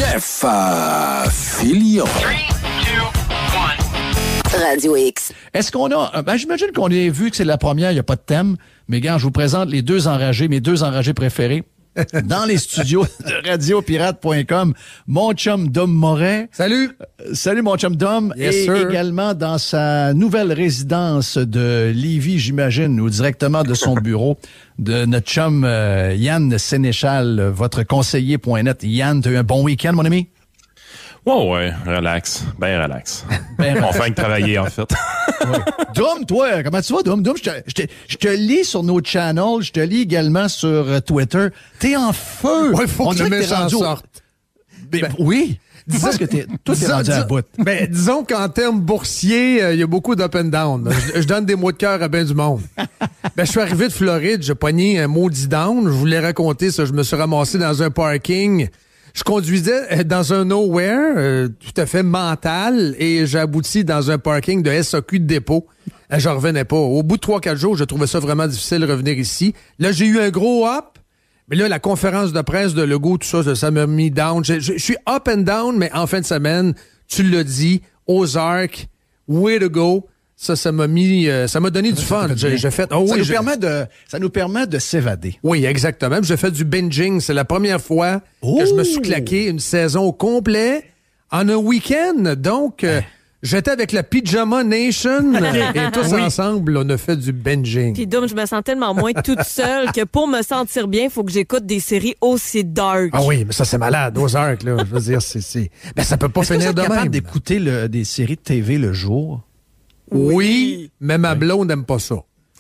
Jeff Fillion. 3, 2, 1. Radio X. Est-ce qu'on a... j'imagine qu'on a vu que c'est la première, il n'y a pas de thème. Mais gars, je vous présente les deux enragés, mes deux enragés préférés. Dans les studios de radiopirate.com, mon chum Dom Moret. Salut! Salut mon chum Dom. Yes, et sir. également dans sa nouvelle résidence de Lévis, j'imagine, ou directement de son bureau, de notre chum Yann Sénéchal, votre conseiller.net. Yann, t'as eu un bon week-end, mon ami? Ouais, relax. Ben relax. Ben, On fait que travailler, en fait. ouais. Dom, toi, comment tu vas, Dom? Dom, je te lis sur nos channels, je te lis également sur Twitter. T'es en feu! Ouais, faut On que dirait le t'es méchant rendu au- sorte. Ben, oui! Je pense que toi, t'es rendu à bout. Ben, disons qu'en termes boursiers, il y a beaucoup d'up and down. Je donne des mots de cœur à bien du monde. Ben, je suis arrivé de Floride, j'ai pogné un maudit down. Je voulais raconter ça. Je me suis ramassé dans un parking. Je conduisais dans un nowhere tout à fait mental et j'ai abouti dans un parking de SAQ de dépôt. Je revenais pas. Au bout de 3-4 jours, je trouvais ça vraiment difficile de revenir ici. Là, j'ai eu un gros up. Mais là, la conférence de presse de Legault, tout ça, ça m'a mis down. Je suis up and down, mais en fin de semaine, tu l'as dit, Ozark, way to go. Ça m'a mis, ça m'a donné du fun. J'ai fait, Ça nous permet de s'évader. Oui, exactement. J'ai fait du binging. C'est la première fois que je me suis claqué une saison au complet en un week-end. Donc, j'étais avec la Pyjama Nation et tous ensemble, on a fait du binging. Puis Dom, je me sens tellement moins toute seule que pour me sentir bien, il faut que j'écoute des séries aussi dark. Ah oui, mais ça, c'est malade. Ozark, là. Je veux dire, Ben, ça peut pas Est-ce que vous finir êtes de capable même. d'écouter des séries de TV le jour? Oui, mais ma blonde n'aime pas ça.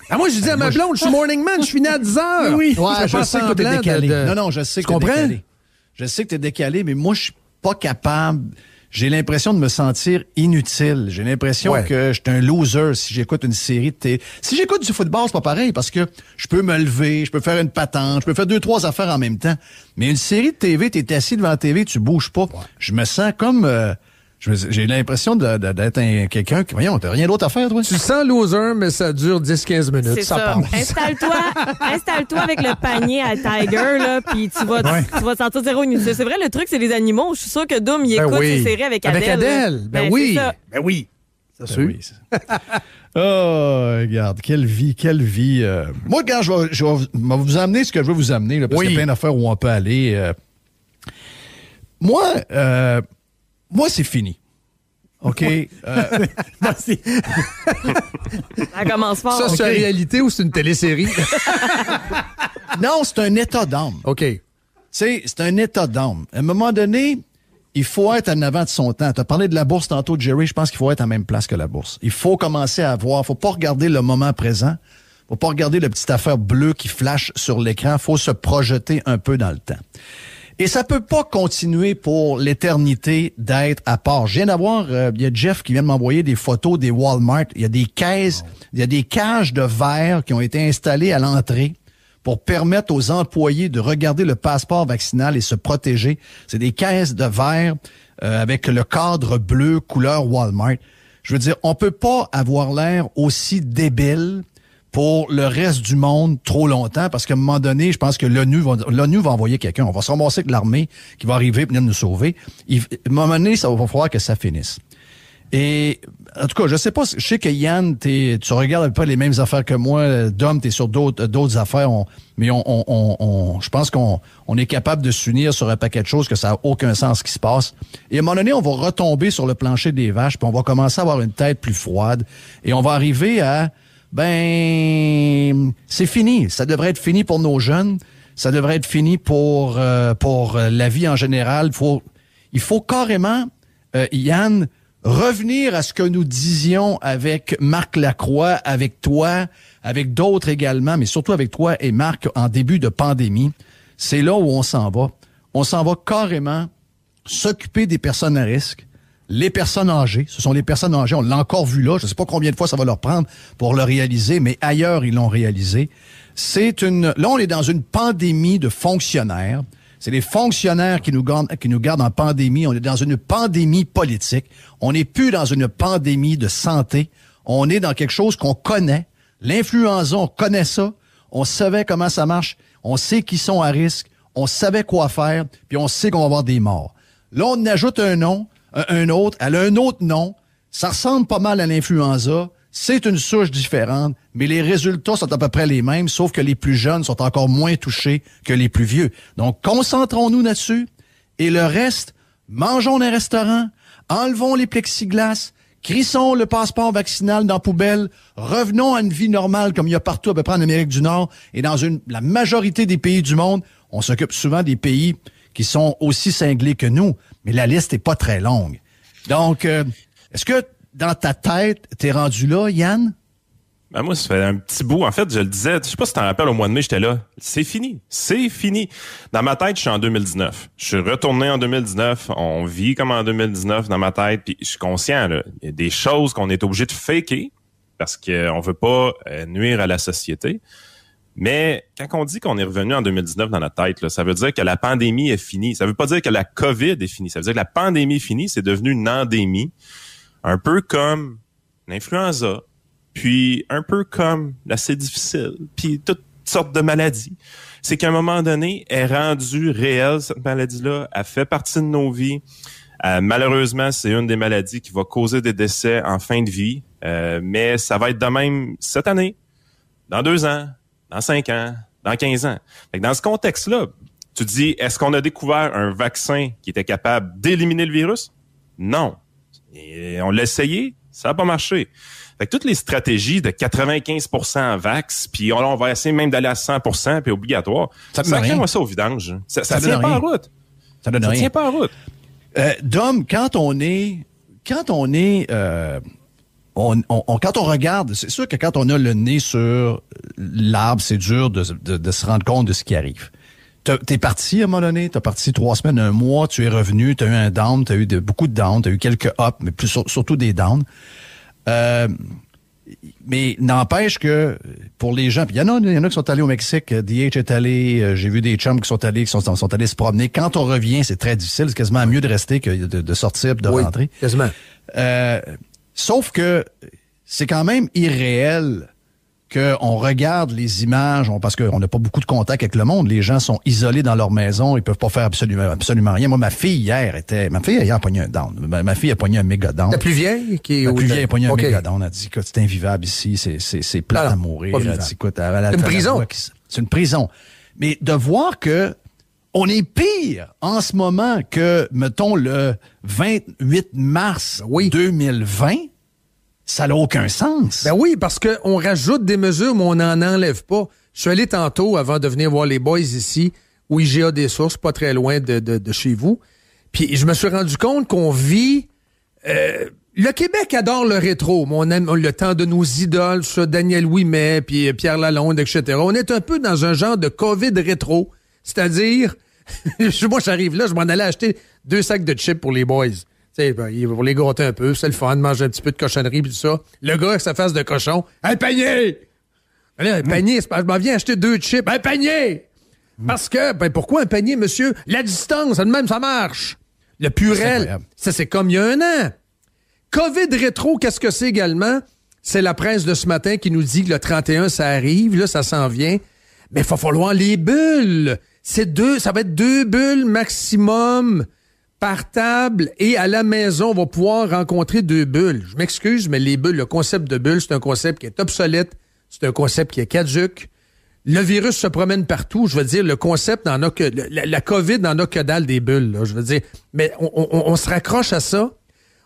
Ah, moi, je dis à ma blonde, je suis morning man, je suis né à 10 heures. Oui, Je fais je pas sais que t'es semblant décalé. de- Non, je sais que Tu t'es comprends? décalé. Je sais que t'es décalé, mais moi, je suis pas capable. J'ai l'impression de me sentir inutile. J'ai l'impression Ouais. que je suis un loser si j'écoute une série de TV. Si j'écoute du football, c'est pas pareil parce que je peux me lever, je peux faire une patente, je peux faire 2-3 affaires en même temps. Mais une série de TV, t'es assis devant la TV, tu bouges pas. Je me sens comme... j'ai l'impression d'être quelqu'un qui... Voyons, t'as rien d'autre à faire, toi? Tu sens loser, mais ça dure 10-15 minutes. C'est ça. passe. Installe-toi avec le panier à Tiger, là, puis tu vas te sentir zéro inutile. C'est vrai, le truc, c'est les animaux. Je suis sûre que Dom, il Ben écoute oui. ses séries avec Adèle. Avec Adèle. Ben c'est oui. ça. Ben oui. C'est sûr. Oui, oh, regarde, quelle vie. Moi, quand je vais vous amener ce que je veux vous amener, là, parce Oui. qu'il y a plein d'affaires où on peut aller. Moi, c'est fini. OK? Ça commence fort. Ça, c'est OK. la réalité ou c'est une télésérie? Non, c'est un état d'âme. OK. Tu sais, c'est un état d'âme. À un moment donné, il faut être en avant de son temps. Tu as parlé de la bourse tantôt, Jerry. Je pense qu'il faut être à la même place que la bourse. Il faut commencer à voir. Faut pas regarder le moment présent. Faut pas regarder la petite affaire bleue qui flash sur l'écran. Faut se projeter un peu dans le temps. Et ça peut pas continuer pour l'éternité d'être à part. Je viens d'avoir, il y a Jeff qui vient de m'envoyer des photos des Walmart. Il y a des caisses, il y a des cages de verre qui ont été installées à l'entrée pour permettre aux employés de regarder le passeport vaccinal et se protéger. C'est des caisses de verre avec le cadre bleu couleur Walmart. Je veux dire, on peut pas avoir l'air aussi débile pour le reste du monde trop longtemps, parce qu'à un moment donné, je pense que l'ONU va envoyer quelqu'un. On va se ramasser avec l'armée qui va arriver et venir nous sauver. À un moment donné, ça va falloir que ça finisse. Et en tout cas, je sais pas, je sais que Yann, tu regardes un peu les mêmes affaires que moi. Dom, t'es sur d'autres affaires. Je pense qu'on est capable de s'unir sur un paquet de choses que ça n'a aucun sens ce qui se passe. Et à un moment donné, on va retomber sur le plancher des vaches, puis on va commencer à avoir une tête plus froide. Et on va arriver à c'est fini. Ça devrait être fini pour nos jeunes. Ça devrait être fini pour la vie en général. Il faut carrément, Yann, revenir à ce que nous disions avec Marc Lacroix, avec toi, avec d'autres également, mais surtout avec toi et Marc en début de pandémie. C'est là où on s'en va. On s'en va carrément s'occuper des personnes à risque. Les personnes âgées, ce sont les personnes âgées, on l'a encore vu là, je ne sais pas combien de fois ça va leur prendre pour le réaliser, mais ailleurs, ils l'ont réalisé. Là, on est dans une pandémie de fonctionnaires. C'est les fonctionnaires qui nous gardent en pandémie. On est dans une pandémie politique. On n'est plus dans une pandémie de santé. On est dans quelque chose qu'on connaît. L'influenza, on connaît ça. On savait comment ça marche. On sait qui sont à risque. On savait quoi faire. Puis on sait qu'on va avoir des morts. Là, on ajoute un nom, un autre, elle a un autre nom. Ça ressemble pas mal à l'influenza. C'est une souche différente, mais les résultats sont à peu près les mêmes, sauf que les plus jeunes sont encore moins touchés que les plus vieux. Donc, concentrons-nous là-dessus. Et le reste, mangeons dans un restaurant, enlevons les plexiglas, crissons le passeport vaccinal dans la poubelle, revenons à une vie normale comme il y a partout à peu près en Amérique du Nord et dans la majorité des pays du monde. On s'occupe souvent des pays qui sont aussi cinglés que nous, mais la liste n'est pas très longue. Donc, est-ce que dans ta tête, t'es rendu là, Yann? Ben moi, ça fait un petit bout. En fait, je le disais, je sais pas si t'en rappelles, au mois de mai, j'étais là. C'est fini. C'est fini. Dans ma tête, je suis en 2019. Je suis retourné en 2019. On vit comme en 2019 dans ma tête. Puis je suis conscient, là. Il y a des choses qu'on est obligé de faker parce qu'on veut pas nuire à la société. Mais quand on dit qu'on est revenu en 2019 dans notre tête, là, ça veut dire que la pandémie est finie. Ça veut pas dire que la COVID est finie. Ça veut dire que la pandémie est finie. C'est devenu une endémie. Un peu comme l'influenza. Puis un peu comme l'assez difficile, puis toutes sortes de maladies. C'est qu'à un moment donné, elle est rendue réelle, cette maladie-là. Elle fait partie de nos vies. Malheureusement, c'est une des maladies qui va causer des décès en fin de vie. Mais ça va être de même cette année, dans 2 ans, dans 5 ans, dans 15 ans. Fait que dans ce contexte-là, tu te dis, est-ce qu'on a découvert un vaccin qui était capable d'éliminer le virus? Non. Et on l'a essayé, ça n'a pas marché. Fait que toutes les stratégies de 95% vax, puis on va essayer même d'aller à 100%, puis obligatoire, ça crée ça au vidange. Ça tient pas en route. Ça donne rien. Ça tient pas en route. Dom, quand on regarde, c'est sûr que quand on a le nez sur l'arbre, c'est dur de se rendre compte de ce qui arrive. T'es parti à un moment donné, t'as parti 3 semaines, 1 mois, tu es revenu, t'as eu un down, t'as eu beaucoup de downs, t'as eu quelques ups, mais surtout des downs. Mais n'empêche que pour les gens, il y en a qui sont allés au Mexique, DH est allé, j'ai vu des chums qui sont allés se promener. Quand on revient, c'est très difficile, c'est quasiment mieux de rester que de sortir et de rentrer. Quasiment. Sauf que c'est quand même irréel qu'on regarde les images, parce qu'on n'a pas beaucoup de contact avec le monde. Les gens sont isolés dans leur maison, ils peuvent pas faire absolument rien. Moi, ma fille hier a pogné un down. Ma fille a pogné un méga down. La plus vieille? La plus vieille a pogné un méga down. Elle a dit, écoute, c'est invivable ici, c'est plate à mourir. Elle dit, écoute, c'est une prison. C'est une prison. Mais de voir que on est pire en ce moment que, mettons, le 28 mars 2020, ça n'a aucun sens. Ben oui, parce qu'on rajoute des mesures, mais on n'en enlève pas. Je suis allé tantôt, avant de venir voir les boys ici, au IGA des Sources, pas très loin de chez vous. Puis je me suis rendu compte qu'on vit... le Québec adore le rétro. On aime le temps de nos idoles, ça, Daniel Ouimet, puis Pierre Lalonde, etc. On est un peu dans un genre de COVID rétro. C'est-à-dire, moi, j'arrive là, je m'en allais acheter 2 sacs de chips pour les boys. Tu sais, pour les gâter un peu, c'est le fun, manger un petit peu de cochonnerie pis tout ça. Le gars avec sa face de cochon, un panier! Ben là, un panier, je m'en viens acheter 2 chips, un panier! Parce que, pourquoi un panier, monsieur? La distance, de même, ça marche. Le Purel, ça, c'est comme il y a 1 an. COVID rétro, qu'est-ce que c'est également? C'est la presse de ce matin qui nous dit que le 31, ça arrive, là, ça s'en vient. Mais il va falloir les bulles. Ça va être 2 bulles maximum par table et à la maison, on va pouvoir rencontrer 2 bulles. Je m'excuse, mais les bulles, le concept de bulle, c'est un concept qui est obsolète. C'est un concept qui est caduque. Le virus se promène partout. Je veux dire, le concept n'en a que... La COVID n'en a que dalle des bulles, là, je veux dire. Mais on se raccroche à ça.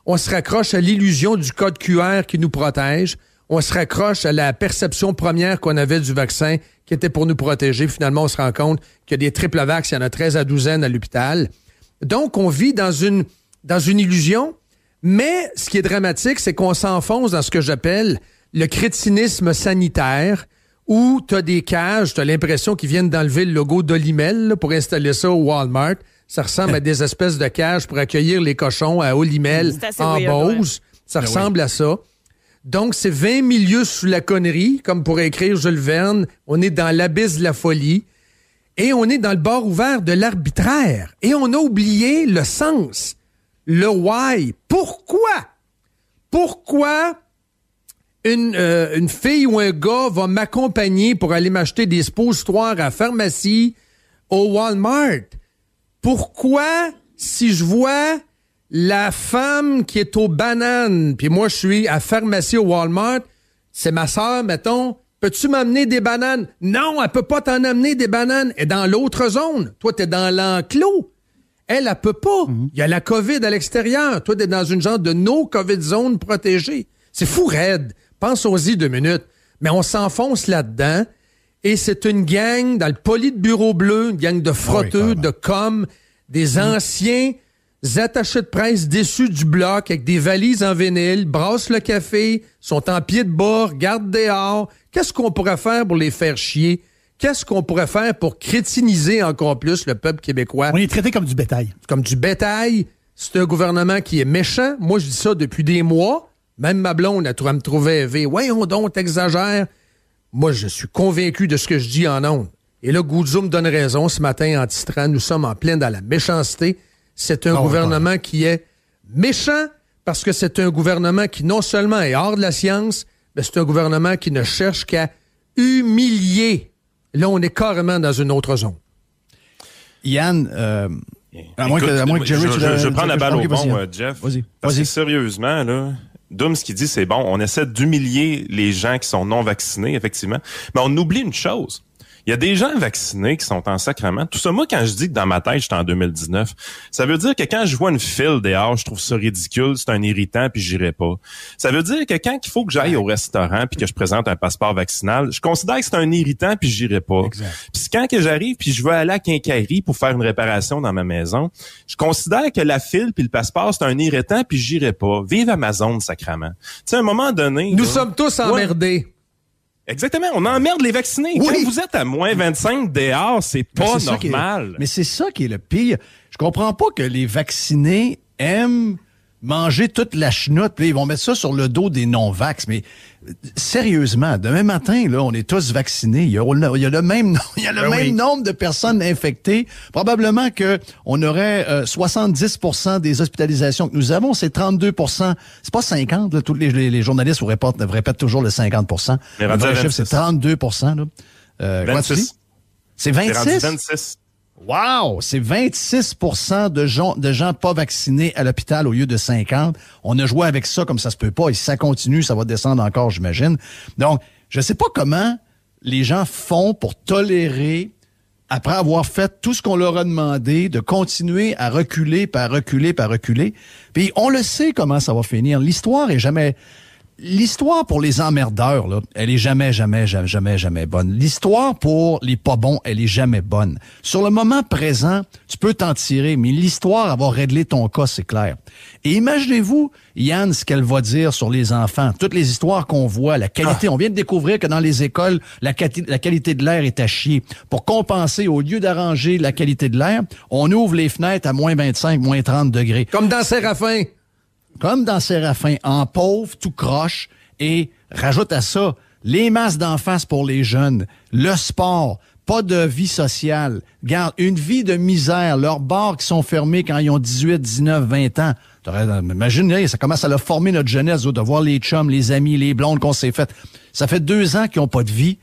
On se raccroche à l'illusion du code QR qui nous protège. On se raccroche à la perception première qu'on avait du vaccin qui était pour nous protéger. Finalement, on se rend compte qu'il y a des triple vax, il y en a 13 à 12 à l'hôpital. Donc, on vit dans une illusion, mais ce qui est dramatique, c'est qu'on s'enfonce dans ce que j'appelle le crétinisme sanitaire, où tu as des cages, tu as l'impression qu'ils viennent d'enlever le logo d'Olimel là, pour installer ça au Walmart. Ça ressemble à des espèces de cages pour accueillir les cochons à Olimel en Beauce. Ça ressemble à ça. Donc, c'est 20 milieux sous la connerie, comme pourrait écrire Jules Verne. On est dans l'abysse de la folie. Et on est dans le bord ouvert de l'arbitraire. Et on a oublié le sens, le why. Pourquoi? Pourquoi une fille ou un gars va m'accompagner pour aller m'acheter des suppositoires à la pharmacie au Walmart? Pourquoi si je vois la femme qui est aux bananes, puis moi, je suis à pharmacie au Walmart, c'est ma sœur, mettons, peux-tu m'amener des bananes? Non, elle peut pas t'en amener des bananes. Elle est dans l'autre zone. Toi, t'es dans l'enclos. Elle peut pas. Il y a la COVID à l'extérieur. Toi, t'es dans une genre de no-COVID zone protégée. C'est fou raide. Pensons-y 2 minutes. Mais on s'enfonce là-dedans et c'est une gang dans le Politburo bleu, une gang de frotteux, de coms, des anciens attachés de presse déçus du bloc avec des valises en vinyle, brassent le café, sont en pied de bas, regardent dehors. Qu'est-ce qu'on pourrait faire pour les faire chier? Qu'est-ce qu'on pourrait faire pour crétiniser encore plus le peuple québécois? On est traité comme du bétail. Comme du bétail. C'est un gouvernement qui est méchant. Moi, je dis ça depuis des mois. Même ma blonde, elle me trouvait élevé. Voyons donc, t'exagères. Moi, je suis convaincu de ce que je dis en ondes. Et là, Goudzou me donne raison ce matin en titrant « Nous sommes en plein dans la méchanceté ». C'est un gouvernement qui est méchant parce que c'est un gouvernement qui non seulement est hors de la science, mais c'est un gouvernement qui ne cherche qu'à humilier. Là, on est carrément dans une autre zone. Yann, à moins que Jerry... Je prends la balle au bon, Jeff. Vas-y. Parce que sérieusement, là... Doom, ce qu'il dit, c'est bon, on essaie d'humilier les gens qui sont non vaccinés, effectivement, mais on oublie une chose. Il y a des gens vaccinés qui sont en sacrement. Tout ça, moi, quand je dis que dans ma tête, j'étais en 2019, ça veut dire que quand je vois une file dehors, je trouve ça ridicule, c'est un irritant, puis j'irai pas. Ça veut dire que quand il faut que j'aille au restaurant puis que je présente un passeport vaccinal, je considère que c'est un irritant, puis j'irai pas. Puis quand que j'arrive puis je veux aller à Quincaillerie pour faire une réparation dans ma maison, je considère que la file puis le passeport, c'est un irritant, puis j'irai pas. Vive Amazon, sacrament. Tu sais, à un moment donné... Nous sommes tous emmerdés. Exactement, on emmerde les vaccinés. Oui. Quand vous êtes à moins 25 dehors, c'est pas normal. Mais c'est ça qui est le pire. Je comprends pas que les vaccinés aiment manger toute la chenoute, puis ils vont mettre ça sur le dos des non-vax. Mais sérieusement, demain matin, là, on est tous vaccinés. Il y a le même nombre de personnes infectées. Probablement que on aurait 70% des hospitalisations que nous avons, c'est 32%. C'est pas 50. Là, tous les journalistes vous répètent toujours le 50%. Mais le vrai chiffre, c'est 32%. Là. 26. Quoi tu dis? C'est 26? 26. Wow! C'est 26% de gens pas vaccinés à l'hôpital au lieu de 50. On a joué avec ça comme ça se peut pas. Et si ça continue, ça va descendre encore, j'imagine. Donc, je sais pas comment les gens font pour tolérer, après avoir fait tout ce qu'on leur a demandé, de continuer à reculer, par reculer. Puis on le sait comment ça va finir. L'histoire pour les emmerdeurs, là, elle est jamais bonne. L'histoire pour les pas bons, elle est jamais bonne. Sur le moment présent, tu peux t'en tirer, mais l'histoire, elle va régler ton cas, c'est clair. Et imaginez-vous, Yann, ce qu'elle va dire sur les enfants. Toutes les histoires qu'on voit, la qualité. On vient de découvrir que dans les écoles, la qualité de l'air est à chier. Pour compenser, au lieu d'arranger la qualité de l'air, on ouvre les fenêtres à moins 25, moins 30 degrés. Comme dans Séraphin. En pauvre, tout croche, et rajoute à ça les masques d'en face pour les jeunes, le sport, pas de vie sociale, garde une vie de misère, leurs bars qui sont fermés quand ils ont 18, 19, 20 ans. Imagine, ça commence à leur former notre jeunesse, de voir les chums, les amis, les blondes qu'on s'est faites. Ça fait 2 ans qu'ils n'ont pas de vie.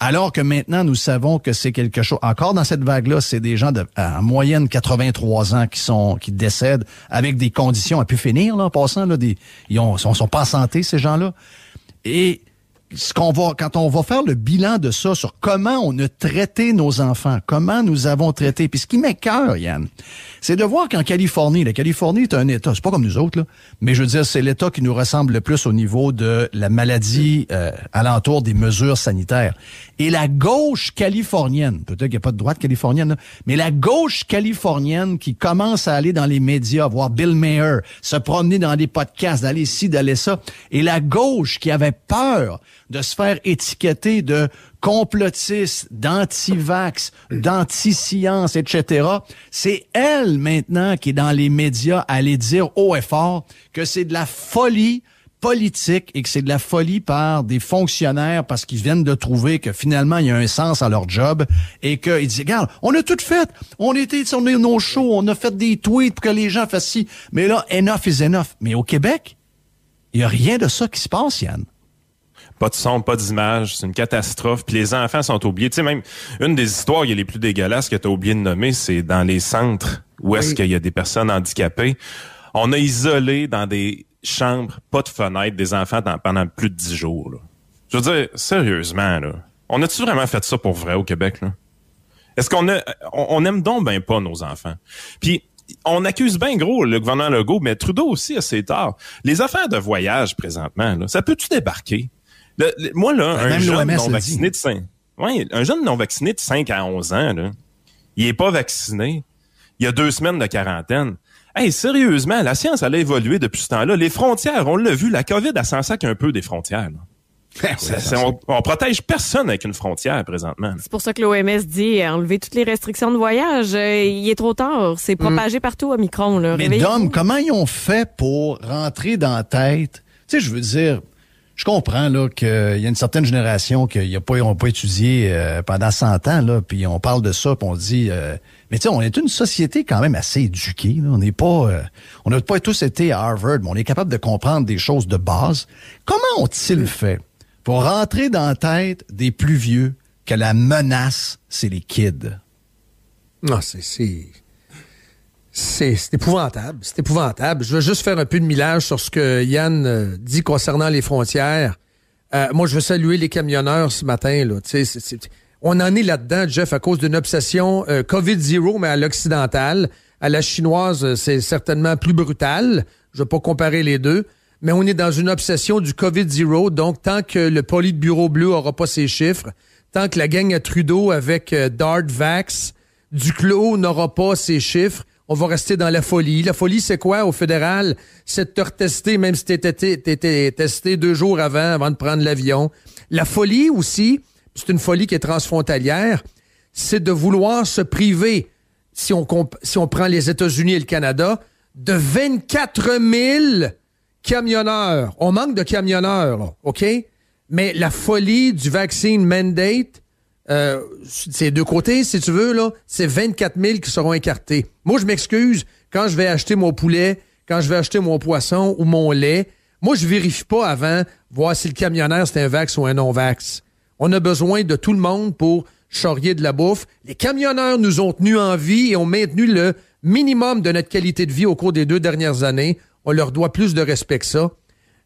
Alors que maintenant, nous savons que c'est quelque chose... Encore dans cette vague-là, c'est des gens en moyenne 83 ans qui décèdent avec des conditions à pu finir, là, en passant. Là, ils sont pas en santé, ces gens-là. Et quand on va faire le bilan de ça, sur comment on a traité nos enfants, comment nous avons traité, puis ce qui m'écoeure, Yann, c'est de voir qu'en Californie, la Californie est un État, c'est pas comme nous autres, là, mais je veux dire, c'est l'État qui nous ressemble le plus au niveau de la maladie alentour des mesures sanitaires. Et la gauche californienne, peut-être qu'il n'y a pas de droite californienne, là, mais la gauche californienne qui commence à aller dans les médias, voir Bill Maher, se promener dans des podcasts, d'aller ici, d'aller ça, et la gauche qui avait peur de se faire étiqueter de complotiste, d'anti-vax, d'anti-science, etc. C'est elle, maintenant, qui est dans les médias à aller dire haut et fort que c'est de la folie politique et que c'est de la folie par des fonctionnaires parce qu'ils viennent de trouver que finalement, il y a un sens à leur job et qu'ils disent, regarde, on a tout fait. On était sur nos shows, on a fait des tweets pour que les gens fassent ci. Mais là, enough is enough. Mais au Québec, il n'y a rien de ça qui se passe, Yann. Pas de son, pas d'image, c'est une catastrophe. Puis les enfants sont oubliés. Tu sais, même une des histoires les plus dégueulasses que tu as oublié de nommer, c'est dans les centres où est-ce qu'il y a des personnes handicapées. On a isolé dans des chambres, pas de fenêtres, des enfants pendant plus de 10 jours. Là. Je veux dire, sérieusement, là, on a-tu vraiment fait ça pour vrai au Québec? Là? Est-ce on aime donc ben pas nos enfants? Puis, on accuse bien gros le gouvernement Legault, mais Trudeau aussi a ses torts. Les affaires de voyage, présentement, là, ça peut-tu débarquer? Moi, là, un jeune non-vacciné de 5... Oui, un jeune non-vacciné de 5 à 11 ans, là, il est pas vacciné. Il y a 2 semaines de quarantaine. Hey, sérieusement, la science, elle a évolué depuis ce temps-là. Les frontières, on l'a vu, la COVID, elle s'en sac un peu des frontières. On protège personne avec une frontière présentement. C'est pour ça que l'OMS dit enlever toutes les restrictions de voyage. Il est trop tard. C'est propagé partout, Omicron. Là. Mais Dom, comment ils ont fait pour rentrer dans la tête? Tu sais, je veux dire, je comprends là qu'il y a une certaine génération qui n'ont pas étudié pendant 100 ans, là, puis on parle de ça, puis on dit... mais tu sais, on est une société quand même assez éduquée. Là. On n'a pas tous été à Harvard, mais on est capable de comprendre des choses de base. Comment ont-ils fait pour rentrer dans la tête des plus vieux que la menace, c'est les kids? Non, c'est épouvantable. C'est épouvantable. Je veux juste faire un peu de millage sur ce que Yann dit concernant les frontières. Moi, je veux saluer les camionneurs ce matin. Là. On en est là-dedans, Jeff, à cause d'une obsession COVID-0, mais à l'occidentale. À la chinoise, c'est certainement plus brutal. Je ne vais pas comparer les deux. Mais on est dans une obsession du COVID-0. Donc, tant que le Politburo bleu n'aura pas ses chiffres, tant que la gang à Trudeau avec DART-Vax, Duclos n'aura pas ses chiffres, on va rester dans la folie. La folie, c'est quoi au fédéral? C'est de te retester, même si t'étais testé 2 jours avant de prendre l'avion. La folie aussi, c'est une folie qui est transfrontalière, c'est de vouloir se priver, si on prend les États-Unis et le Canada, de 24 000 camionneurs. On manque de camionneurs, là, OK? Mais la folie du vaccine mandate, c'est 2 côtés, si tu veux, là, c'est 24 000 qui seront écartés. Moi, je m'excuse, quand je vais acheter mon poulet, quand je vais acheter mon poisson ou mon lait, moi, je vérifie pas avant voir si le camionneur, c'est un vax ou un non-vax. On a besoin de tout le monde pour charrier de la bouffe. Les camionneurs nous ont tenus en vie et ont maintenu le minimum de notre qualité de vie au cours des 2 dernières années. On leur doit plus de respect que ça.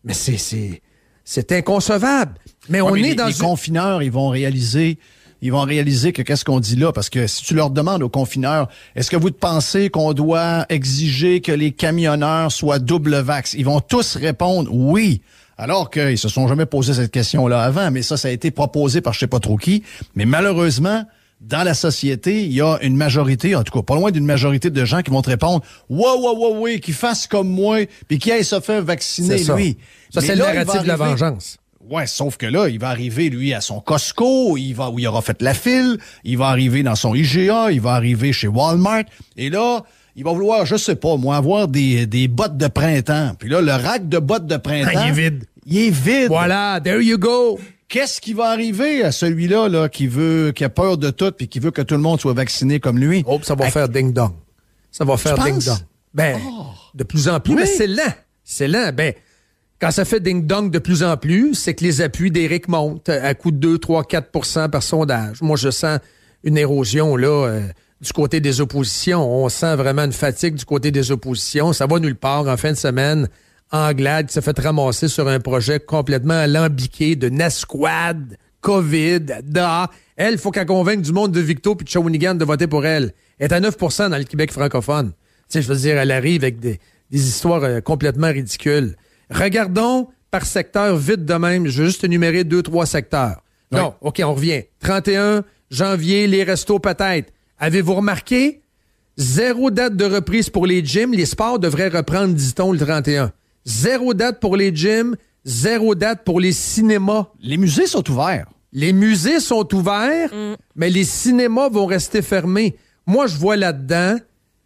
Mais c'est inconcevable. Mais on est dans les confineurs, ils vont réaliser que qu'est-ce qu'on dit là, parce que si tu leur demandes aux confineurs, est-ce que vous pensez qu'on doit exiger que les camionneurs soient double vax? Ils vont tous répondre oui. Alors qu'ils se sont jamais posé cette question-là avant, mais ça a été proposé par je sais pas trop qui. Mais malheureusement, dans la société, il y a une majorité, en tout cas pas loin d'une majorité de gens qui vont te répondre « oui, qu'il fasse comme moi, puis qu'il aille se faire vacciner, c'est ça. lui. » Ça, c'est le narratif de la vengeance. Ouais, sauf que là, il va arriver, lui, à son Costco, où il aura fait la file, il va arriver dans son IGA, il va arriver chez Walmart, et là, il va vouloir, je sais pas, moi, avoir des bottes de printemps. Puis là, le rack de bottes de printemps... il est vide. Il est vide. Voilà, there you go. Qu'est-ce qui va arriver à celui-là là, qui a peur de tout puis qui veut que tout le monde soit vacciné comme lui? Oh, ça va faire ding-dong. Ça va faire ding-dong. Ben, de plus en plus, oui. Mais c'est lent. C'est lent. Ben, quand ça fait ding-dong de plus en plus, c'est que les appuis d'Éric montent à coup de 2, 3, 4% par sondage. Moi, je sens une érosion là du côté des oppositions. On sent vraiment une fatigue du côté des oppositions. Ça va nulle part en fin de semaine. Anglade qui s'est fait ramasser sur un projet complètement alambiqué de Nasquad, COVID, DA. Elle, il faut qu'elle convainque du monde de Victo puis de Shawinigan de voter pour elle. Elle est à 9% dans le Québec francophone. Tu sais, je veux dire, elle arrive avec des histoires complètement ridicules. Regardons par secteur vite de même. Je veux juste énumérer 2-3 secteurs. Oui. Non, OK, on revient. 31 janvier, les restos peut-être. Avez-vous remarqué? 0 date de reprise pour les gyms. Les sports devraient reprendre, dit-on, le 31. 0 date pour les gyms, 0 date pour les cinémas. Les musées sont ouverts. Les musées sont ouverts, mais les cinémas vont rester fermés. Moi, je vois là-dedans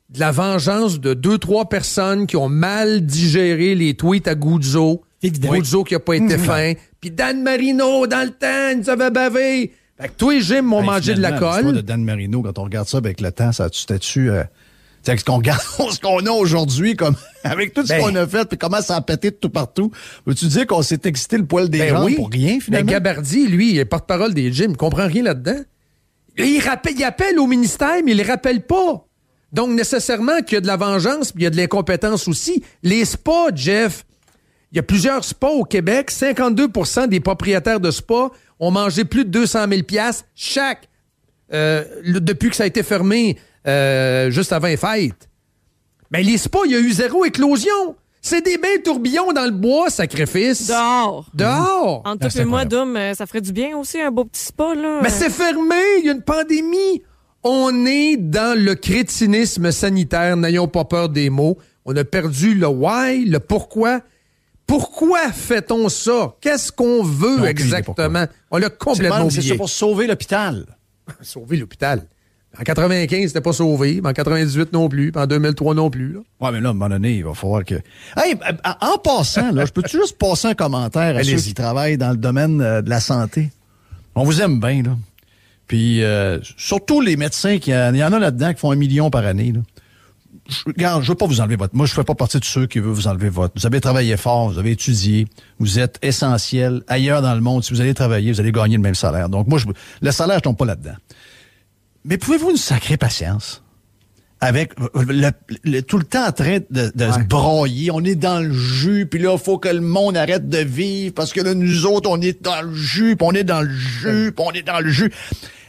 de la vengeance de 2-3 personnes qui ont mal digéré les tweets à Guzzo. Guzzo qui n'a pas été fin. Puis Dan Marino, dans le temps, il nous avait bavé. Fait que tous les gyms m'ont mangé de la colle. L'histoire de Dan Marino, quand on regarde ça avec le temps, ça tu c'est ce qu'on regarde, ce qu'on a aujourd'hui, comme avec tout ce qu'on a fait, puis comment ça a pété de tout partout. Veux-tu dire qu'on s'est excité le poil des jambes pour rien, finalement? Mais Gabardi, lui, il est porte-parole des gyms, il comprend rien là-dedans. Il appelle au ministère, mais il le rappelle pas. Donc, nécessairement qu'il y a de la vengeance, puis il y a de l'incompétence aussi. Les spas, Jeff, il y a plusieurs spas au Québec. 52% des propriétaires de spas ont mangé plus de 200 000 $ chaque depuis que ça a été fermé juste avant les fêtes. Mais les spas, il y a eu 0 éclosion. C'est des bains tourbillons dans le bois, sacrifice. Dehors. Entre toi et moi, Dom, ça ferait du bien aussi, un beau petit spa, là. Mais c'est fermé, il y a une pandémie. On est dans le crétinisme sanitaire, n'ayons pas peur des mots. On a perdu le why, le pourquoi. Pourquoi fait-on ça? Qu'est-ce qu'on veut exactement? On l'a complètement oublié. C'est ça pour sauver l'hôpital. Sauver l'hôpital. En 95, c'était pas sauvé, mais en 98 non plus, puis en 2003 non plus. Là. Ouais, mais là, à un moment donné, il va falloir que... Hey, en passant, là, je peux-tu juste passer un commentaire à ceux qui travaillent dans le domaine de la santé? On vous aime bien, là. Puis, surtout les médecins, il y en a là-dedans qui font 1 million par année, là. Regarde, je veux pas vous enlever votre... Moi, je fais pas partie de ceux qui veulent vous enlever votre... Vous avez travaillé fort, vous avez étudié, vous êtes essentiel. Ailleurs dans le monde, si vous allez travailler, vous allez gagner le même salaire. Donc, moi, le salaire, je tombe pas là-dedans. Mais pouvez-vous nous sacrer patience avec tout le temps en train de se broyer? On est dans le jus, puis là, il faut que le monde arrête de vivre, parce que là, nous autres, on est dans le jus, puis on est dans le jus, puis on est dans le jus.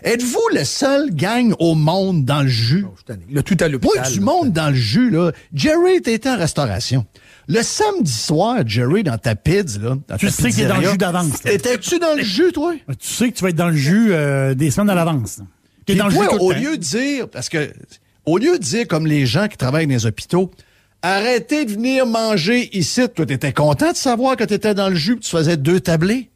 Êtes-vous le seul gang au monde dans le jus? Le tout à l'hôpital. Moi, du monde dans le jus, là. Jerry, t'étais en restauration. Le samedi soir, Jerry, dans ta pizza, là. Tu sais que t'es dans le jus d'avance. Étais-tu dans le jus, toi? Tu sais que tu vas être dans le jus des semaines à l'avance. Puis toi, au lieu de dire, parce que, au lieu de dire comme les gens qui travaillent dans les hôpitaux, arrêtez de venir manger ici. Toi, t'étais content de savoir que t'étais dans le jus et tu faisais 2 tablés?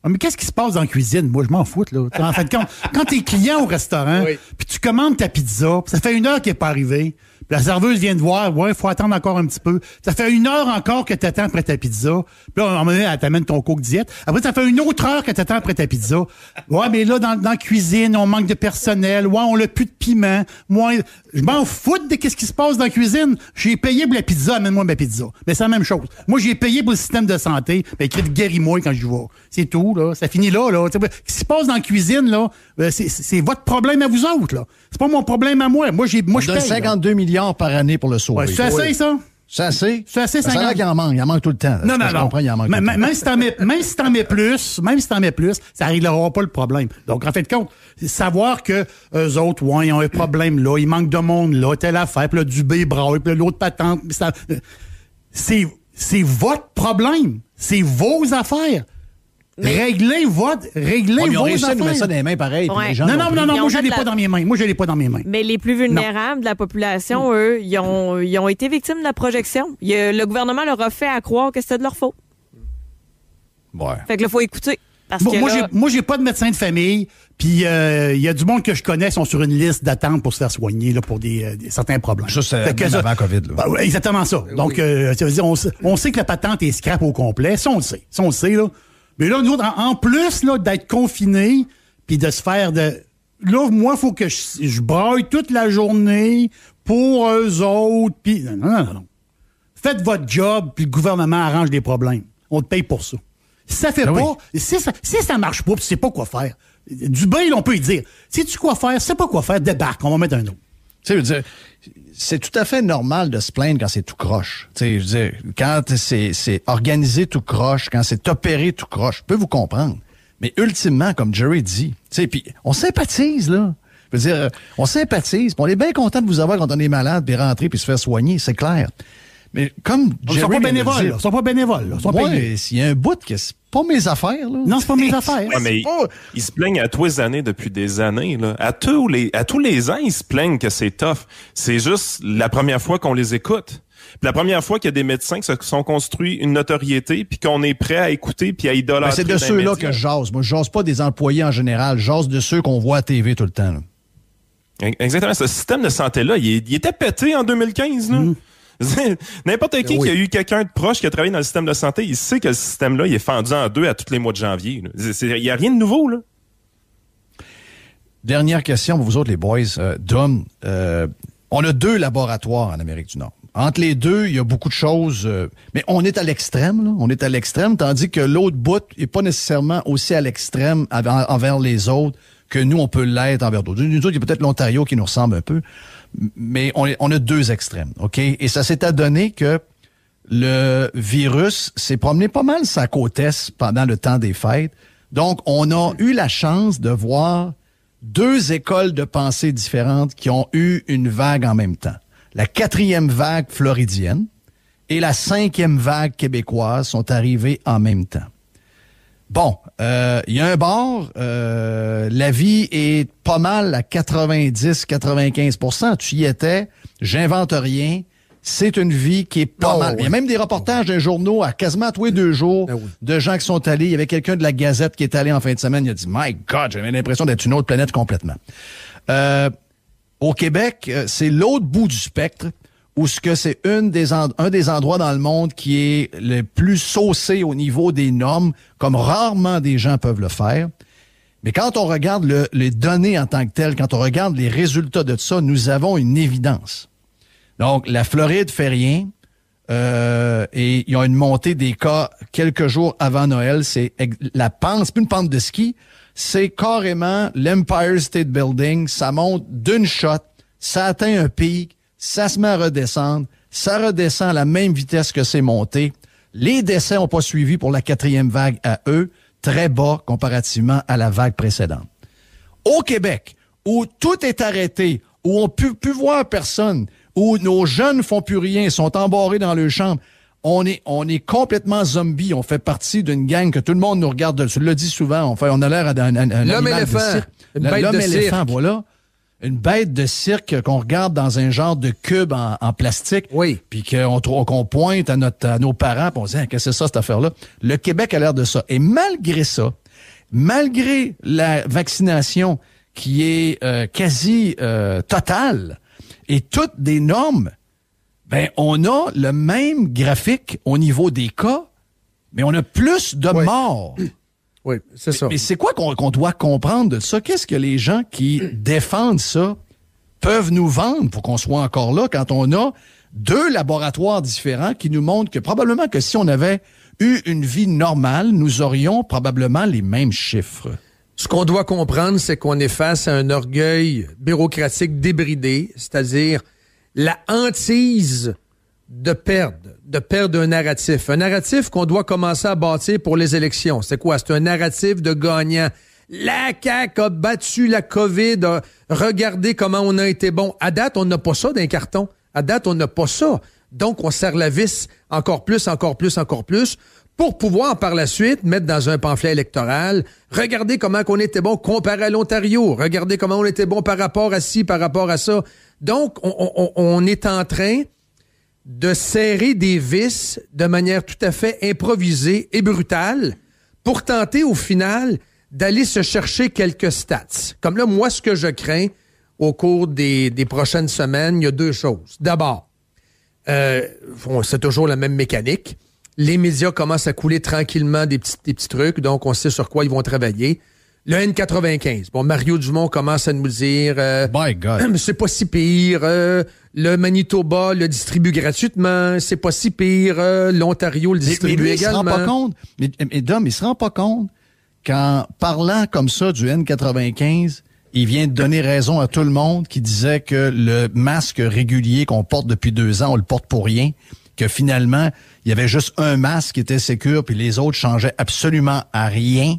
Ah, mais qu'est-ce qui se passe dans la cuisine? Moi, je m'en fous, là. En fait, quand t'es client au restaurant, puis tu commandes ta pizza, pis ça fait 1 heure qu'elle n'est pas arrivée, puis la serveuse vient te voir, il faut attendre encore un petit peu. Ça fait 1 heure encore que t'attends après ta pizza. Puis là, à un moment donné, elle t'amène ton coke diète. Après, ça fait 1 autre heure que t'attends après ta pizza. Ouais, mais là, dans la cuisine, on manque de personnel. Ouais, on n'a plus de piment. Moi, je m'en fous de qu'est-ce qui se passe dans la cuisine. J'ai payé pour la pizza, amène-moi ma pizza. Mais c'est la même chose. Moi, j'ai payé pour le système de santé. Ben, écrit guéris-moi quand je vais. C'est tout, là. Ça finit là, là. Ce qui se passe dans la cuisine, là, c'est votre problème à vous autres, là. C'est pas mon problème à moi. Moi, je paye. 52 milliards par année pour le sauver. Ouais, c'est assez, ça? C'est assez? C'est assez, ça a l'air qu'il en manque. Il en manque tout le temps. Non. Je comprends, il en manque même si t'en mets plus, ça réglera pas le problème. Donc, en fait de compte, savoir que eux autres, ils ont un problème là, il manque de monde là, telle affaire, puis là, du braille, puis l'autre patente, puis ça, c'est votre problème. C'est vos affaires. Réglez vos affaires. Ils ont réussi à nous mettre ça dans les mains pareil. Ouais. Non, moi, je l'ai pas dans mes mains. Moi, je l'ai pas dans mes mains. Mais les plus vulnérables de la population, eux, ils ont été victimes de la projection. Le gouvernement leur a fait à croire que c'était de leur faute. Ouais. Fait que là, faut écouter. Parce que moi, j'ai pas de médecin de famille, puis il y a du monde que je connais qui sont sur une liste d'attente pour se faire soigner là, pour certains problèmes. Ça, c'est avant COVID. Là. Ben, exactement ça. Donc, ça veut dire, on sait que la patente est scrap au complet. Ça, on le sait. Ça, on le sait, là. Mais là, nous autres, en plus là, d'être confinés, puis de se faire de... Là, moi, il faut que je braille toute la journée pour eux autres, puis... Non. Faites votre job, puis le gouvernement arrange des problèmes. On te paye pour ça. Si ça fait pas... Oui. Si ça marche pas, puis tu sais pas quoi faire, du bail, on peut y dire. Sais-tu quoi faire? Sais pas quoi faire, débarque, on va mettre un autre. Tu sais, je veux dire, c'est tout à fait normal de se plaindre quand c'est tout croche. Tu sais, je veux dire, quand c'est organisé tout croche, quand c'est opéré tout croche, je peux vous comprendre. Mais ultimement, comme Jerry dit, tu sais, puis on sympathise, là. Je veux dire, on sympathise, on est bien content de vous avoir quand on est malade, puis rentrer, puis se faire soigner, c'est clair. Mais comme Jerry... Ils sont pas bénévoles, Ils sont pas bénévoles, Ils sont payés. S'il y a un bout que c'est pas mes affaires, là. Non, c'est pas mes affaires. Ouais, mais ils se plaignent à tous les années depuis des années, là. À tous les ans, ils se plaignent que c'est tough. C'est juste la première fois qu'on les écoute. Puis la première fois qu'il y a des médecins qui se sont construits une notoriété, puis qu'on est prêt à écouter, puis à idolâtrer. C'est de ceux-là que je jase. Moi, je jase pas des employés en général. Je jase de ceux qu'on voit à TV tout le temps, là. Exactement. Ce système de santé-là, il était pété en 2015, là. N'importe qui a eu quelqu'un de proche qui a travaillé dans le système de santé, il sait que le système-là, il est fendu en deux à tous les mois de janvier. Il n'y a rien de nouveau, là. Dernière question pour vous autres, les boys. Dom, on a 2 laboratoires en Amérique du Nord. Entre les 2, il y a beaucoup de choses, mais on est à l'extrême, là. On est à l'extrême, tandis que l'autre bout n'est pas nécessairement aussi à l'extrême envers les autres que nous, on peut l'être envers d'autres. Nous autres, il y a peut-être l'Ontario qui nous ressemble un peu. Mais on a deux extrêmes, OK? Et ça s'est adonné que le virus s'est promené pas mal sa côte est pendant le temps des fêtes. Donc, on a eu la chance de voir deux écoles de pensée différentes qui ont eu une vague en même temps. La 4e vague floridienne et la 5e vague québécoise sont arrivées en même temps. Bon, il y a un bord, la vie est pas mal à 90-95%. Tu y étais, j'invente rien. C'est une vie qui est pas mal. Il y a même des reportages d'un journaux à quasiment tous les 2 jours de gens qui sont allés. Il y avait quelqu'un de la Gazette qui est allé en fin de semaine. Il a dit, my God, j'avais l'impression d'être une autre planète complètement. Au Québec, c'est l'autre bout du spectre où ce que c'est un des endroits dans le monde qui est le plus saucé au niveau des normes, comme rarement des gens peuvent le faire. Mais quand on regarde les données en tant que telles, quand on regarde les résultats de ça, nous avons une évidence. Donc, la Floride fait rien et il y a une montée des cas quelques jours avant Noël. C'est la pente, c'est plus une pente de ski, c'est carrément l'Empire State Building. Ça monte d'une shot, ça atteint un pic, ça se met à redescendre, ça redescend à la même vitesse que c'est monté. Les décès n'ont pas suivi pour la 4e vague à eux, très bas comparativement à la vague précédente. Au Québec, où tout est arrêté, où on peut plus voir personne, où nos jeunes font plus rien, sont embarrés dans leur chambre, on est complètement zombie. On fait partie d'une gang que tout le monde nous regarde. Tu l'as dit souvent, on a l'air d'un l'homme éléphant. L'homme éléphant, voilà. Une bête de cirque qu'on regarde dans un genre de cube en plastique. Oui. Puis qu'on pointe à nos parents, puis on se dit, qu'est-ce que c'est ça, cette affaire-là? Le Québec a l'air de ça. Et malgré ça, malgré la vaccination qui est quasi totale, et toutes des normes, ben on a le même graphique au niveau des cas, mais on a plus de morts. Oui, c'est ça. Mais c'est quoi qu'on doit comprendre de ça? Qu'est-ce que les gens qui défendent ça peuvent nous vendre pour qu'on soit encore là quand on a 2 laboratoires différents qui nous montrent que probablement que si on avait eu une vie normale, nous aurions probablement les mêmes chiffres. Ce qu'on doit comprendre, c'est qu'on est face à un orgueil bureaucratique débridé, c'est-à-dire la hantise de perdre un narratif qu'on doit commencer à bâtir pour les élections. C'est quoi? C'est un narratif de gagnant. La CAQ a battu la COVID, regardez comment on a été bon. À date, on n'a pas ça d'un carton. À date, on n'a pas ça. Donc, on serre la vis encore plus, pour pouvoir, par la suite, mettre dans un pamphlet électoral, regardez comment on était bon comparé à l'Ontario, regardez comment on était bon par rapport à ci, par rapport à ça. Donc, on est en train de serrer des vis de manière tout à fait improvisée et brutale pour tenter, au final, d'aller se chercher quelques stats. Comme là, moi, ce que je crains au cours des prochaines semaines, il y a 2 choses. D'abord, c'est toujours la même mécanique. Les médias commencent à couler tranquillement des petits trucs, donc on sait sur quoi ils vont travailler. Le N95. Bon, Mario Dumont commence à nous dire My God. C'est pas si pire. Le Manitoba le distribue gratuitement. C'est pas si pire. L'Ontario le distribue mais lui, également. Il se rend pas compte. Mais Dom, il se rend pas compte qu'en parlant comme ça du N95, il vient de donner raison à tout le monde qui disait que le masque régulier qu'on porte depuis 2 ans, on le porte pour rien. Que finalement, il y avait juste un masque qui était sécure, puis les autres changeaient absolument à rien.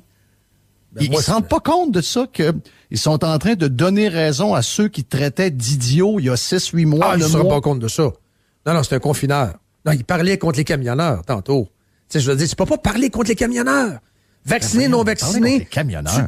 Ils ne se rendent pas compte de ça, qu'ils sont en train de donner raison à ceux qui traitaient d'idiots il y a 6-8 mois. Ils ne se rendent pas compte de ça. Non, c'est un confineur. Non, il parlait contre les camionneurs tantôt. Tu sais, je veux dire, tu peux pas parler contre les camionneurs. Vaccinés, non vaccinés.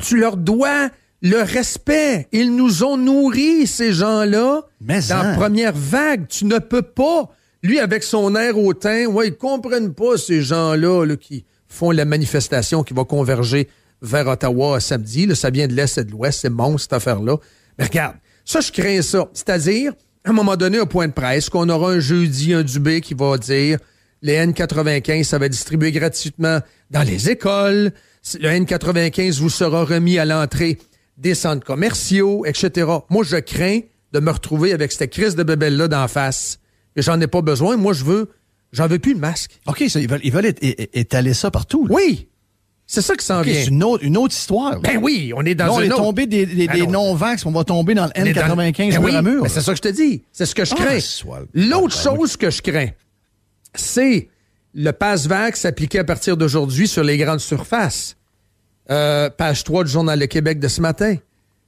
Tu leur dois le respect. Ils nous ont nourris, ces gens-là, dans la première vague. Tu ne peux pas... Lui, avec son air hautain, ils comprennent pas ces gens-là là, qui font la manifestation qui va converger vers Ottawa samedi. Là, ça vient de l'Est et de l'Ouest. C'est monstre, cette affaire-là. Mais regarde, ça, je crains ça. C'est-à-dire, à un moment donné, un point de presse, qu'on aura un jeudi, un Dubé qui va dire les N95, ça va être distribué gratuitement dans les écoles. Le N95 vous sera remis à l'entrée des centres commerciaux, etc. Moi, je crains de me retrouver avec cette crise de bébelle-là d'en face. Et j'en ai pas besoin. Moi, j'en veux plus de masque. OK, ça, ils veulent étaler ça partout. Là. Oui. C'est ça qui s'en vient. C'est une autre histoire. Là. Ben oui, on est dans là, on un est autre... tombé des non-vax, on va tomber dans le N95 oui, à mur. mais c'est ça que je te dis. C'est ce que je crains. L'autre chose que je crains, c'est le pass-vax appliqué à partir d'aujourd'hui sur les grandes surfaces. Page 3 du Journal Le Québec de ce matin.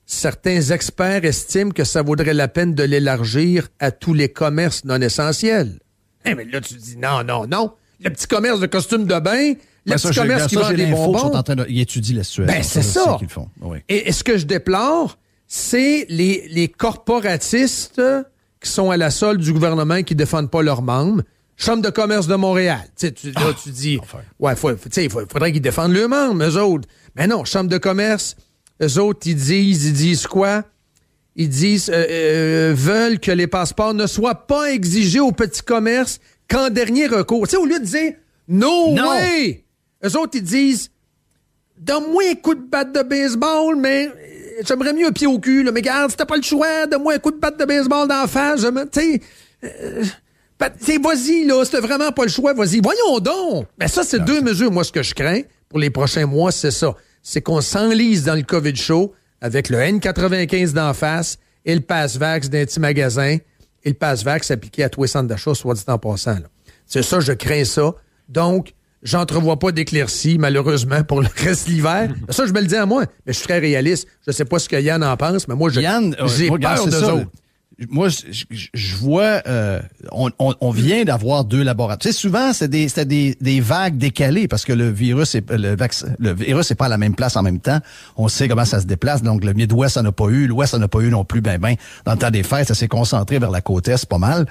Certains experts estiment que ça vaudrait la peine de l'élargir à tous les commerces non essentiels. Mais là, tu dis non. Le petit commerce de costumes de bain, le petit commerce qui vend des bonbons. Ils étudient la situation. Ben, c'est ça. Qu'ils font. Oui. Et ce que je déplore, c'est les corporatistes qui sont à la solde du gouvernement et qui défendent pas leurs membres. Chambre de commerce de Montréal. Tu dis, faudrait qu'ils défendent leurs membres, eux autres. Mais non, Chambre de commerce, eux autres, ils disent quoi? Ils disent, veulent que les passeports ne soient pas exigés aux petits commerces qu'en dernier recours. Tu sais, au lieu de dire, no way! Eux autres, ils disent, donne-moi un coup de batte de baseball, mais j'aimerais mieux un pied au cul, là. Mais regarde, si t'as pas le choix, donne-moi un coup de batte de baseball d'en face. Vas-y, là, si t'as vraiment pas le choix, vas-y. Voyons donc! Mais ça, c'est deux mesures. Moi, ce que je crains pour les prochains mois, c'est ça. C'est qu'on s'enlise dans le COVID show avec le N95 d'en face et le pass-vax d'un petit magasin et le pass-vax appliqué à tous les centres d'achat, soit dit en passant. Là. C'est ça, je crains ça. Donc, j'entrevois pas d'éclaircie, malheureusement, pour le reste de l'hiver. Ça, je me le dis à moi, mais je suis très réaliste. Je sais pas ce que Yann en pense, mais moi, j'ai peur d'eux autres. Moi, je vois, on vient d'avoir 2 laboratoires. Tu sais, souvent, c'était des vagues décalées parce que le virus est pas à la même place en même temps. On sait comment ça se déplace. Donc, le Midwest en a pas eu, l'Ouest en a pas eu non plus. Ben, dans le temps des fêtes, ça s'est concentré vers la côte Est, pas mal.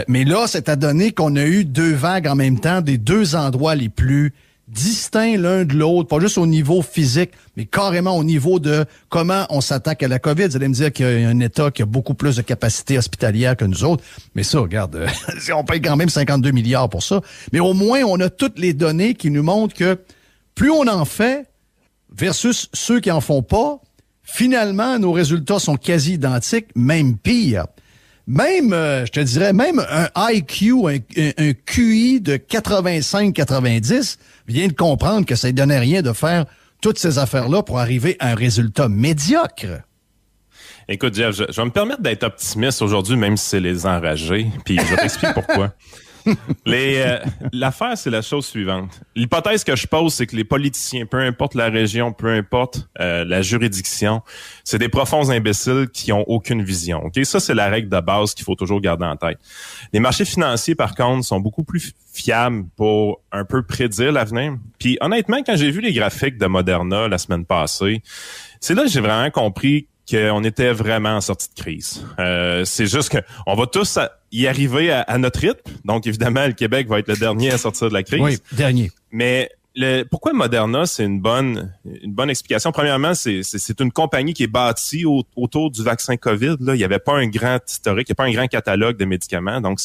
Mais là, c'est à donner qu'on a eu 2 vagues en même temps des 2 endroits les plus distincts l'un de l'autre, pas juste au niveau physique, mais carrément au niveau de comment on s'attaque à la COVID. Vous allez me dire qu'il y a un État qui a beaucoup plus de capacité hospitalière que nous autres, mais ça, regarde, on paye quand même 52 milliards pour ça. Mais au moins, on a toutes les données qui nous montrent que plus on en fait versus ceux qui en font pas, finalement, nos résultats sont quasi identiques, même pire. Même, je te dirais, même un IQ, un QI de 85-90 vient de comprendre que ça ne donnait rien de faire toutes ces affaires-là pour arriver à un résultat médiocre. Écoute, Jeff, je vais me permettre d'être optimiste aujourd'hui, même si c'est les enragés, puis je vais t'expliquer pourquoi. L'affaire, c'est la chose suivante. L'hypothèse que je pose, c'est que les politiciens, peu importe la région, peu importe la juridiction, c'est des profonds imbéciles qui ont aucune vision. Ok, ça, c'est la règle de base qu'il faut toujours garder en tête. Les marchés financiers, par contre, sont beaucoup plus fiables pour un peu prédire l'avenir. Puis honnêtement, quand j'ai vu les graphiques de Moderna la semaine passée, c'est là que j'ai vraiment compris qu'on était vraiment en sortie de crise. C'est juste qu'on va tous y arriver à notre rythme. Donc, évidemment, le Québec va être le dernier à sortir de la crise. Oui, dernier. Mais pourquoi Moderna, c'est une bonne explication. Premièrement, c'est une compagnie qui est bâtie autour du vaccin COVID. Là, il n'y avait pas un grand historique, il n'y a pas un grand catalogue de médicaments. Donc,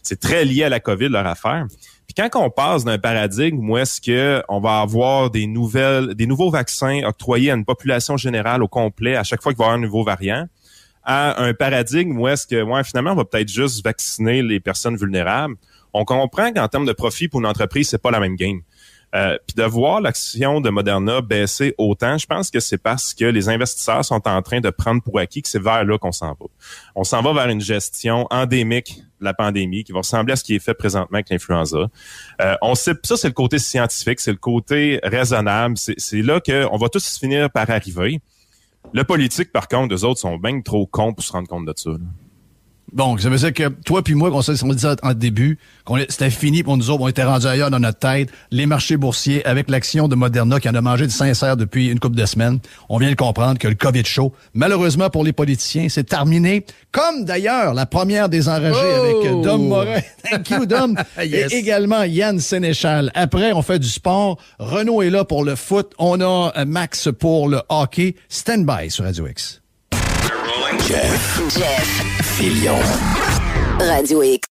c'est très lié à la COVID, leur affaire. Puis quand on passe d'un paradigme où est-ce que on va avoir des nouveaux vaccins octroyés à une population générale au complet à chaque fois qu'il va y avoir un nouveau variant, à un paradigme où est-ce que finalement on va peut-être juste vacciner les personnes vulnérables, on comprend qu'en termes de profit pour une entreprise, c'est pas la même game. Puis de voir l'action de Moderna baisser autant, je pense que c'est parce que les investisseurs sont en train de prendre pour acquis que c'est vers là qu'on s'en va. On s'en va vers une gestion endémique de la pandémie qui va ressembler à ce qui est fait présentement avec l'influenza. On sait, ça c'est le côté scientifique, c'est le côté raisonnable, c'est là qu'on va tous finir par arriver. Le politique, par contre, eux autres sont bien trop cons pour se rendre compte de ça. Là. Donc, ça veut dire que toi puis moi, on dit en début, c'était fini pour nous autres, on était rendus ailleurs dans notre tête. Les marchés boursiers, avec l'action de Moderna qui en a mangé du sincère depuis une couple de semaines, on vient de comprendre que le COVID show, malheureusement pour les politiciens, c'est terminé. Comme d'ailleurs la première des enragés avec Dom Morin. Thank you, Dom. Yes. Et également Yann Sénéchal. Après, on fait du sport. Renaud est là pour le foot. On a Max pour le hockey. Stand by sur Radio X. Jeff Fillion. Radio X.